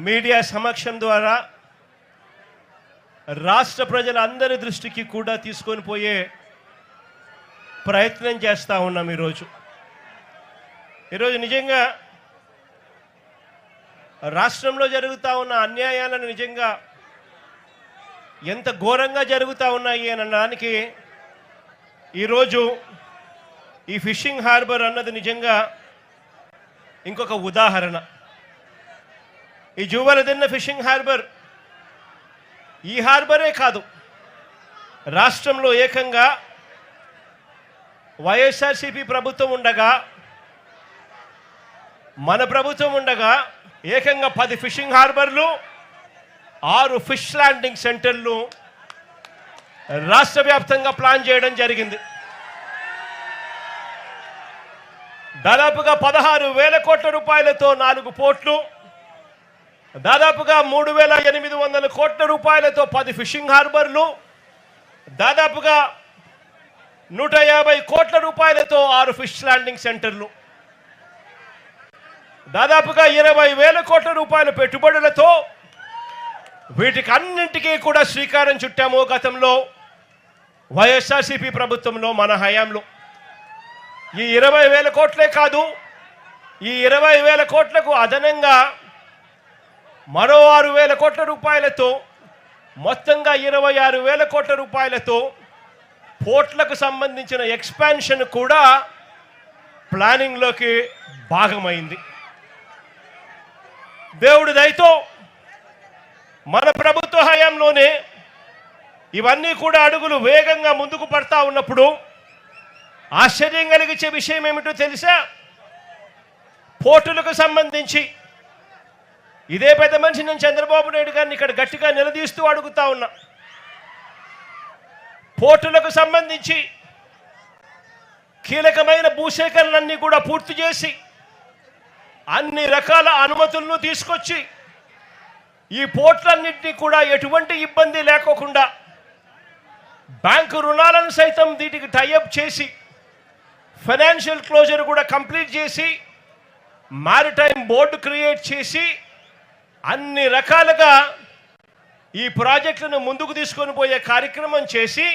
Media సమక్షం ద్వారా రాష్ట్ర ప్రజలందరి దృష్టికి కూడా తీసుకొని పోయే ప్రయత్నం చేస్తూ ఉన్నాం. ఈరోజు నిజంగా రాష్ట్రంలో జరుగుతూ ఉన్న అన్యాయాలను నిజంగా ఎంత ఘోరంగా జరుగుతూ ఉన్నాయి అని అనడానికి ఈరోజు ఈ ఫిషింగ్ హార్బర్ అన్నది నిజంగా ఇంకొక ఉదాహరణ. ఈ జువలదిన్న ఫిషింగ్ హార్బర్ ఈ హార్బరే కాదు, రాష్ట్రంలో ఏకంగా వైఎస్ఆర్సీపీ ప్రభుత్వం ఉండగా, మన ప్రభుత్వం ఉండగా ఏకంగా 10 ఫిషింగ్ హార్బర్లు, 6 ఫిష్ ల్యాండింగ్ సెంటర్లు రాష్ట్ర వ్యాప్తంగా ప్లాన్ చేయడం జరిగింది. దాదాపుగా 16,000 కోట్ల రూపాయలతో 4 పోర్ట్లు, దాదాపుగా 3,800 కోట్ల రూపాయలతో 10 ఫిషింగ్ హార్బర్లు, దాదాపుగా 150 కోట్ల రూపాయలతో 6 ఫిష్ ల్యాండింగ్ సెంటర్లు, దాదాపుగా 20,000 కోట్ల రూపాయల పెట్టుబడులతో వీటికి అన్నింటికీ కూడా శ్రీకారం చుట్టాము. గతంలో వైఎస్ఆర్సీపీ ప్రభుత్వంలో మన హయాంలో ఈ 20,000 కోట్లే కాదు, ఈ 20,000 కోట్లకు అదనంగా మరో 6,000 కోట్ల రూపాయలతో మొత్తంగా 26,000 కోట్ల రూపాయలతో పోర్ట్లకు సంబంధించిన ఎక్స్పాన్షన్ కూడా ప్లానింగ్లోకి భాగమైంది. దేవుడి దయతో మన ప్రభుత్వ హయాంలోనే ఇవన్నీ కూడా అడుగులు వేగంగా ముందుకు పడతా ఉన్నప్పుడు ఆశ్చర్యం కలిగించే విషయం ఏమిటో తెలుసా? పోర్టులకు సంబంధించి ఇదే పెద్ద మనిషి నేను చంద్రబాబు నాయుడు గారిని ఇక్కడ గట్టిగా నిలదీస్తూ అడుగుతా ఉన్నా. పోర్టులకు సంబంధించి కీలకమైన భూసేకరణలన్నీ కూడా పూర్తి చేసి అన్ని రకాల అనుమతులను తీసుకొచ్చి ఈ పోర్టులన్నింటినీ కూడా ఎటువంటి ఇబ్బంది లేకోకుండా బ్యాంకు రుణాలను సైతం వీటికి టైఅప్ చేసి ఫైనాన్షియల్ క్లోజర్ కూడా కంప్లీట్ చేసి మారిటైమ్ బోర్డు క్రియేట్ చేసి అన్ని రకాలుగా ఈ ప్రాజెక్టులను ముందుకు తీసుకొని పోయే కార్యక్రమం చేసి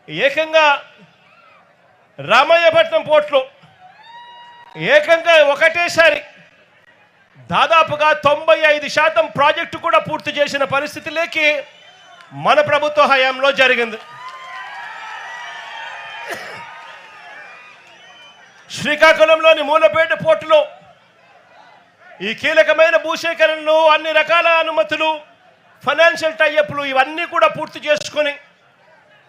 ఏకంగా రామయ్యపట్నం పోర్టులో ఏకంగా ఒకటేసారి దాదాపుగా 95% ప్రాజెక్టు కూడా పూర్తి చేసిన పరిస్థితిలోకి మన ప్రభుత్వ హయాంలో జరిగింది. శ్రీకాకుళంలోని మూలపేట పోర్టులో ఈ కీలకమైన భూసేకరణలు, అన్ని రకాల అనుమతులు, ఫైనాన్షియల్ టైఅప్లు ఇవన్నీ కూడా పూర్తి చేసుకొని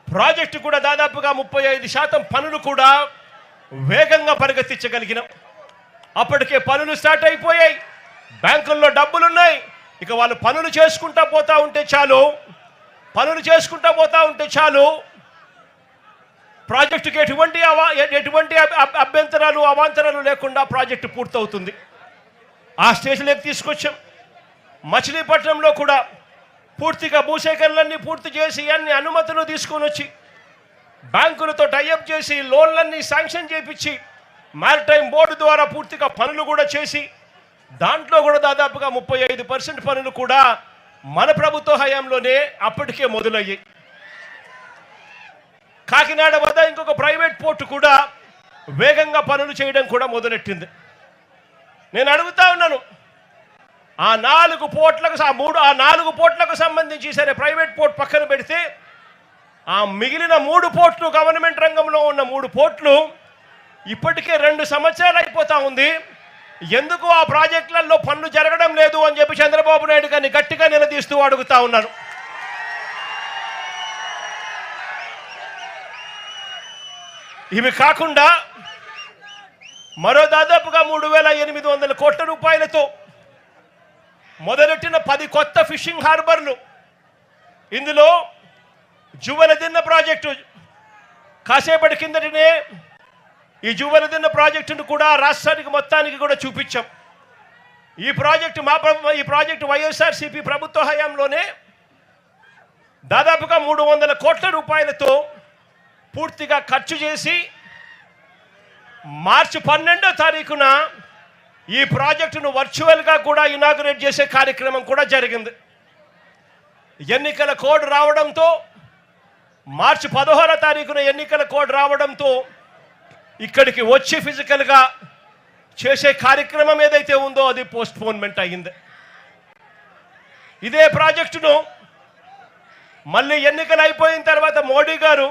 ప్రాజెక్టు కూడా దాదాపుగా 35% పనులు కూడా వేగంగా పరిగెత్తించగలిగినాం. అప్పటికే పనులు స్టార్ట్ అయిపోయాయి, బ్యాంకుల్లో డబ్బులున్నాయి. ఇక వాళ్ళు పనులు చేసుకుంటా పోతా ఉంటే చాలు ప్రాజెక్టుకి ఎటువంటి అభ్యంతరాలు అవాంతరాలు లేకుండా ప్రాజెక్టు పూర్తవుతుంది. ఆ స్టేజ్లోకి తీసుకొచ్చాం. మచిలీపట్నంలో కూడా పూర్తిగా భూసేకరణలన్నీ పూర్తి చేసి అన్ని అనుమతులు తీసుకొని వచ్చి బ్యాంకులతో టైఅప్ చేసి లోన్లన్నీ శాంక్షన్ చేయించి మారిటైమ్ బోర్డు ద్వారా పూర్తిగా పనులు కూడా చేసి దాంట్లో కూడా దాదాపుగా 35% పనులు కూడా మన ప్రభుత్వ హయాంలోనే అప్పటికే మొదలయ్యాయి. కాకినాడ వద్ద ఇంకొక ప్రైవేట్ పోర్టు కూడా వేగంగా పనులు చేయడం కూడా మొదలెట్టింది. నేను అడుగుతా ఉన్నాను, ఆ 4 పోర్ట్లకు సంబంధించి సరే ప్రైవేట్ పోర్ట్ పక్కన పెడితే ఆ మిగిలిన 3 పోర్ట్లు, గవర్నమెంట్ రంగంలో ఉన్న 3 పోర్ట్లు ఇప్పటికే 2 సంవత్సరాలు అయిపోతా ఉంది. ఎందుకు ఆ ప్రాజెక్టులలో పనులు జరగడం లేదు అని చెప్పి చంద్రబాబు నాయుడు గారిని గట్టిగా నిలదీస్తూ అడుగుతా ఉన్నాను. ఇవి కాకుండా మరో దాదాపుగా 3,800 కోట్ల రూపాయలతో మొదలెట్టిన 10 కొత్త ఫిషింగ్ హార్బర్లు. ఇందులో జువలదిన్న ప్రాజెక్టు కాసేపటి కిందటనే ఈ జువలదిన్న ప్రాజెక్టును కూడా రాష్ట్రానికి మొత్తానికి కూడా చూపించాం. ఈ ప్రాజెక్టు వైఎస్ఆర్సీపీ ప్రభుత్వ హయాంలోనే దాదాపుగా 300 కోట్ల రూపాయలతో పూర్తిగా ఖర్చు చేసి మార్చి 12వ తారీఖున ఈ ప్రాజెక్టును వర్చువల్గా కూడా ఇనాగ్రేట్ చేసే కార్యక్రమం కూడా జరిగింది. ఎన్నికల కోడ్ రావడంతో మార్చి 16వ తారీఖున ఎన్నికల కోడ్ రావడంతో ఇక్కడికి వచ్చి ఫిజికల్గా చేసే కార్యక్రమం ఏదైతే ఉందో అది పోస్ట్పోన్మెంట్ అయ్యింది. ఇదే ప్రాజెక్టును మళ్ళీ ఎన్నికలు అయిపోయిన తర్వాత మోడీ గారు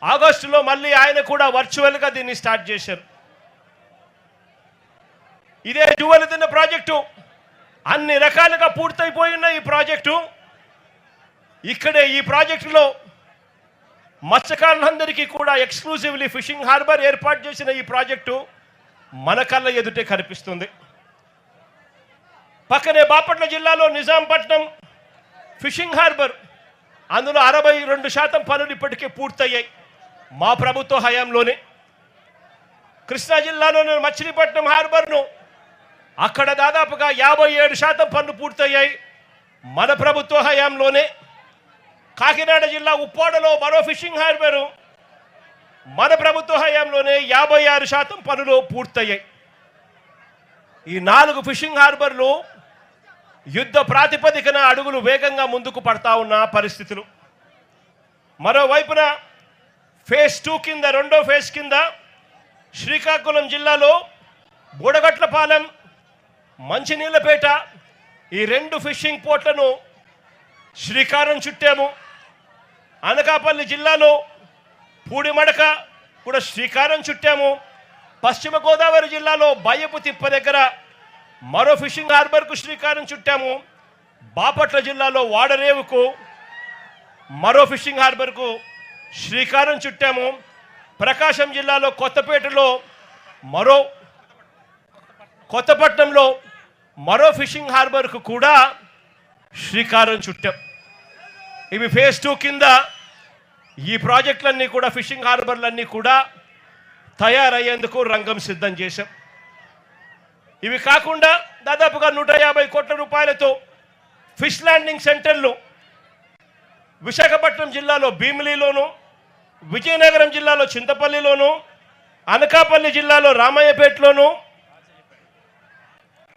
ఆగస్టులో మళ్ళీ ఆయన కూడా వర్చువల్గా దీన్ని స్టార్ట్ చేశారు. ఇదే జువెలదిన్న ప్రాజెక్టు అన్ని రకాలుగా పూర్తయిపోయిన ఈ ప్రాజెక్టు ఇక్కడే ఈ ప్రాజెక్టులో మత్స్యకారులందరికీ కూడా ఎక్స్క్లూజివ్లీ ఫిషింగ్ హార్బర్ ఏర్పాటు చేసిన ఈ ప్రాజెక్టు మన కళ్ళ ఎదుటే కనిపిస్తుంది. పక్కనే బాపట్ల జిల్లాలో నిజాంపట్నం ఫిషింగ్ హార్బర్, అందులో 62% పనులు ఇప్పటికే పూర్తయ్యాయి మా ప్రభుత్వ హయాంలోనే. కృష్ణా జిల్లాలోని మచిలీపట్నం హార్బర్ను అక్కడ దాదాపుగా 57% పనులు పూర్తయ్యాయి మన ప్రభుత్వ హయాంలోనే. కాకినాడ జిల్లా ఉప్పాడలో మరో ఫిషింగ్ హార్బరు మన ప్రభుత్వ హయాంలోనే 56% పనులు పూర్తయ్యాయి. ఈ 4 ఫిషింగ్ హార్బర్లు యుద్ధ ప్రాతిపదికన అడుగులు వేగంగా ముందుకు పడతా ఉన్న పరిస్థితులు. మరోవైపున ఫేజ్ 2 కింద, రెండో ఫేజ్ కింద శ్రీకాకుళం జిల్లాలో బుడగట్లపాలెం, మంచినీళ్ళపేట ఈ 2 ఫిషింగ్ పోర్ట్లను శ్రీకారం చుట్టాము. అనకాపల్లి జిల్లాలో పూడిమడక కూడా శ్రీకారం చుట్టాము. పశ్చిమ గోదావరి జిల్లాలో బయ్యపు తిప్ప దగ్గర మరో ఫిషింగ్ హార్బర్కు శ్రీకారం చుట్టాము. బాపట్ల జిల్లాలో వాడరేవుకు మరో ఫిషింగ్ హార్బర్కు శ్రీకారం చుట్టాము. ప్రకాశం జిల్లాలో కొత్తపేటలో కొత్తపట్నంలో మరో ఫిషింగ్ హార్బర్కు కూడా శ్రీకారం చుట్టాం. ఇవి ఫేజ్ 2 కింద ఈ ప్రాజెక్టులన్నీ కూడా ఫిషింగ్ హార్బర్లన్నీ కూడా తయారయ్యేందుకు రంగం సిద్ధం చేశాం. ఇవి కాకుండా దాదాపుగా 150 కోట్ల రూపాయలతో ఫిష్ ల్యాండింగ్ సెంటర్లు విశాఖపట్నం జిల్లాలో భీమిలిలోను, విజయనగరం జిల్లాలో చింతపల్లిలోను, అనకాపల్లి జిల్లాలో రామయ్యపేటలోను,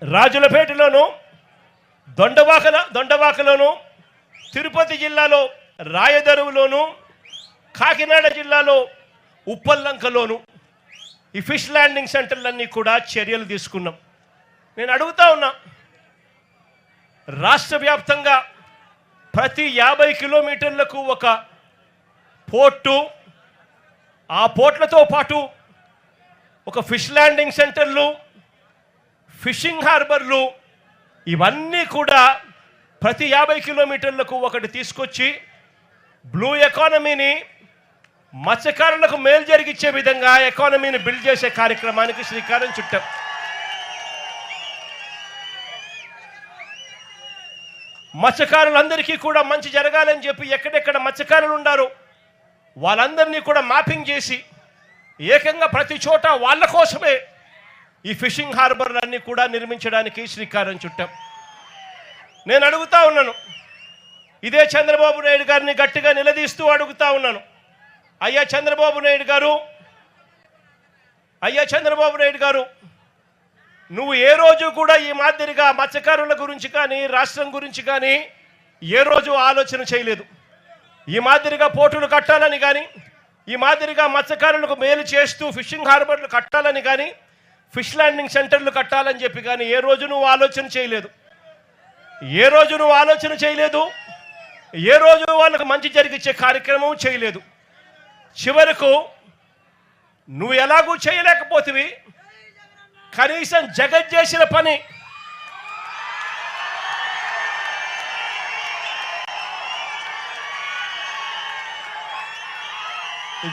రాజులపేటలోను, దొండవాకలోను, తిరుపతి జిల్లాలో రాయదరువులోను, కాకినాడ జిల్లాలో ఉప్పల్లంకలోను ఈ ఫిష్ ల్యాండింగ్ సెంటర్లన్నీ కూడా చర్యలు తీసుకున్నాం. నేను అడుగుతా ఉన్నా, రాష్ట్ర వ్యాప్తంగా ప్రతి 50 కిలోమీటర్లకు ఒక పోర్టు, ఆ పోర్ట్లతో పాటు ఒక ఫిష్ ల్యాండింగ్ సెంటర్లు, ఫిషింగ్ హార్బర్లు ఇవన్నీ కూడా ప్రతి 50 కిలోమీటర్లకు ఒకటి తీసుకొచ్చి బ్లూ ఎకానమీని, మత్స్యకారులకు మేలు జరిగించే విధంగా ఎకానమీని బిల్డ్ చేసే కార్యక్రమానికి శ్రీకారం చుట్టాం. మత్స్యకారులందరికీ కూడా మంచి జరగాలని చెప్పి ఎక్కడెక్కడ మత్స్యకారులు ఉన్నారో వాళ్ళందరినీ కూడా మ్యాపింగ్ చేసి ఏకంగా ప్రతి చోట వాళ్ళ కోసమే ఈ ఫిషింగ్ హార్బర్లన్నీ కూడా నిర్మించడానికి శ్రీకారం చుట్టాం. నేను అడుగుతా ఉన్నాను, ఇదే చంద్రబాబు నాయుడు గారిని గట్టిగా నిలదీస్తూ అడుగుతా ఉన్నాను, అయ్యా చంద్రబాబు నాయుడు గారు నువ్వు ఏ రోజు కూడా ఈ మాదిరిగా మత్స్యకారుల గురించి కానీ రాష్ట్రం గురించి కానీ ఏ రోజు ఆలోచన చేయలేదు. ఈ మాదిరిగా పోర్టులు కట్టాలని కానీ, ఈ మాదిరిగా మత్స్యకారులకు మేలు చేస్తూ ఫిషింగ్ హార్బర్లు కట్టాలని కానీ, ఫిష్ ల్యాండింగ్ సెంటర్లు కట్టాలని చెప్పి కానీ ఏ రోజు నువ్వు ఆలోచన చేయలేదు. ఏ రోజు వాళ్ళకు మంచి జరిగించే కార్యక్రమం చేయలేదు. చివరకు నువ్వు ఎలాగూ చేయలేకపోతివి, కనీసం జగత్ చేసిన పని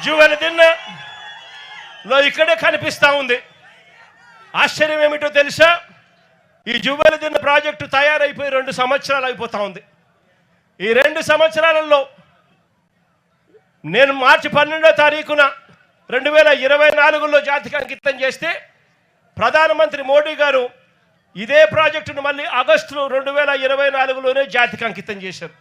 జువెలదిన్నలో ఇక్కడే కనిపిస్తూ ఉంది. ఆశ్చర్యం ఏమిటో తెలుసా, ఈ జువెలదిన్న ప్రాజెక్టు తయారైపోయి 2 సంవత్సరాలు అయిపోతూ ఉంది. ఈ 2 సంవత్సరాలలో నేను మార్చి 12వ తారీఖున 2024లో జాతికి అంకితం చేస్తే ప్రధానమంత్రి మోడీ గారు ఇదే ప్రాజెక్టును మళ్ళీ ఆగస్టు 2024లోనే జాతికి అంకితం చేశారు.